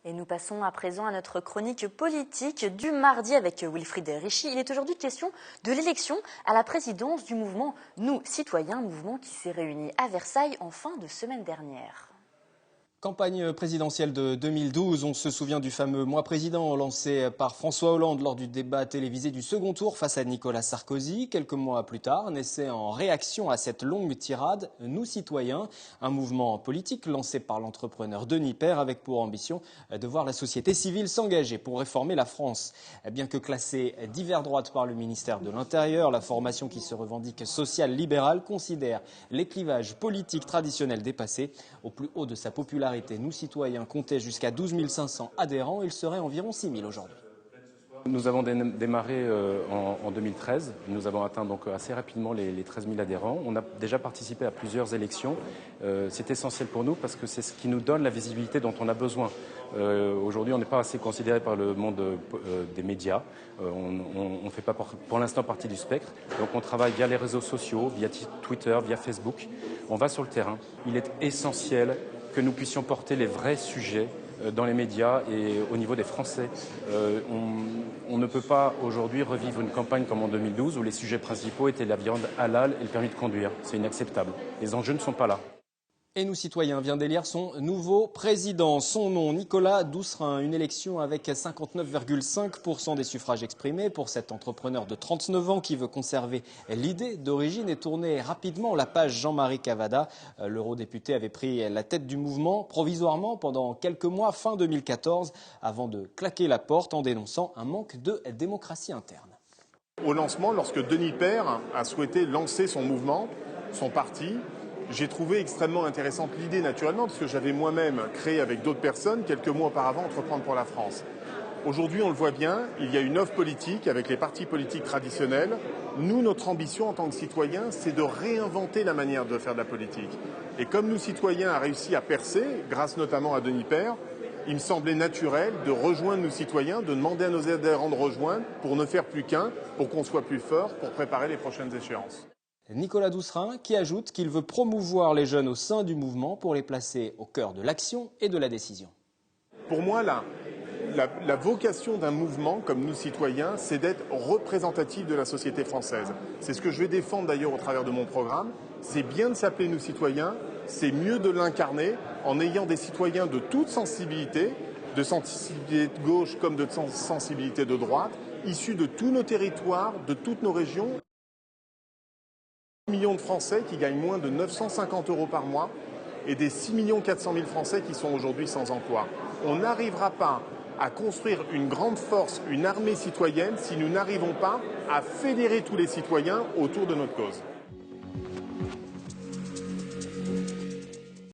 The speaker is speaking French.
Et nous passons à présent à notre chronique politique du mardi avec Wilfried Richy. Il est aujourd'hui question de l'élection à la présidence du mouvement Nous Citoyens, mouvement qui s'est réuni à Versailles en fin de semaine dernière. Campagne présidentielle de 2012, on se souvient du fameux Moi Président lancé par François Hollande lors du débat télévisé du second tour face à Nicolas Sarkozy. Quelques mois plus tard, naissait en réaction à cette longue tirade Nous Citoyens, un mouvement politique lancé par l'entrepreneur Denis Père avec pour ambition de voir la société civile s'engager pour réformer la France. Bien que classée d'hiver droite par le ministère de l'Intérieur, la formation qui se revendique sociale-libérale considère les clivages politiques traditionnels dépassés. Au plus haut de sa popularité, Nous Citoyens comptait jusqu'à 12 500 adhérents. Il serait environ 6 000 aujourd'hui. Nous avons démarré en 2013. Nous avons atteint donc assez rapidement les 13 000 adhérents. On a déjà participé à plusieurs élections. C'est essentiel pour nous parce que c'est ce qui nous donne la visibilité dont on a besoin. Aujourd'hui, on n'est pas assez considéré par le monde des médias. On ne fait pas pour l'instant partie du spectre. Donc on travaille via les réseaux sociaux, via Twitter, via Facebook. On va sur le terrain. Il est essentiel que nous puissions porter les vrais sujets dans les médias et au niveau des Français. On ne peut pas aujourd'hui revivre une campagne comme en 2012 où les sujets principaux étaient la viande halal et le permis de conduire. C'est inacceptable. Les enjeux ne sont pas là. Et Nous Citoyens vient d'élire son nouveau président. Son nom, Nicolas Doucerin. Une élection avec 59,5% des suffrages exprimés pour cet entrepreneur de 39 ans qui veut conserver l'idée d'origine et tourner rapidement la page Jean-Marie Cavada. L'eurodéputé avait pris la tête du mouvement provisoirement pendant quelques mois, fin 2014, avant de claquer la porte en dénonçant un manque de démocratie interne. Au lancement, lorsque Denis Père a souhaité lancer son mouvement, son parti, j'ai trouvé extrêmement intéressante l'idée, naturellement, parce que j'avais moi-même créé avec d'autres personnes, quelques mois auparavant, Entreprendre pour la France. Aujourd'hui, on le voit bien, il y a une offre politique avec les partis politiques traditionnels. Nous, notre ambition en tant que citoyens, c'est de réinventer la manière de faire de la politique. Et comme Nous Citoyens a réussi à percer, grâce notamment à Denis Père, il me semblait naturel de rejoindre Nous Citoyens, de demander à nos adhérents de rejoindre pour ne faire plus qu'un, pour qu'on soit plus fort, pour préparer les prochaines échéances. Nicolas Doucerin qui ajoute qu'il veut promouvoir les jeunes au sein du mouvement pour les placer au cœur de l'action et de la décision. Pour moi, la vocation d'un mouvement comme Nous Citoyens, c'est d'être représentatif de la société française. C'est ce que je vais défendre d'ailleurs au travers de mon programme. C'est bien de s'appeler Nous Citoyens, c'est mieux de l'incarner en ayant des citoyens de toute sensibilité, de sensibilité de gauche comme de sensibilité de droite, issus de tous nos territoires, de toutes nos régions. Millions de Français qui gagnent moins de 950 € par mois et des 6 400 000 Français qui sont aujourd'hui sans emploi. On n'arrivera pas à construire une grande force, une armée citoyenne, si nous n'arrivons pas à fédérer tous les citoyens autour de notre cause.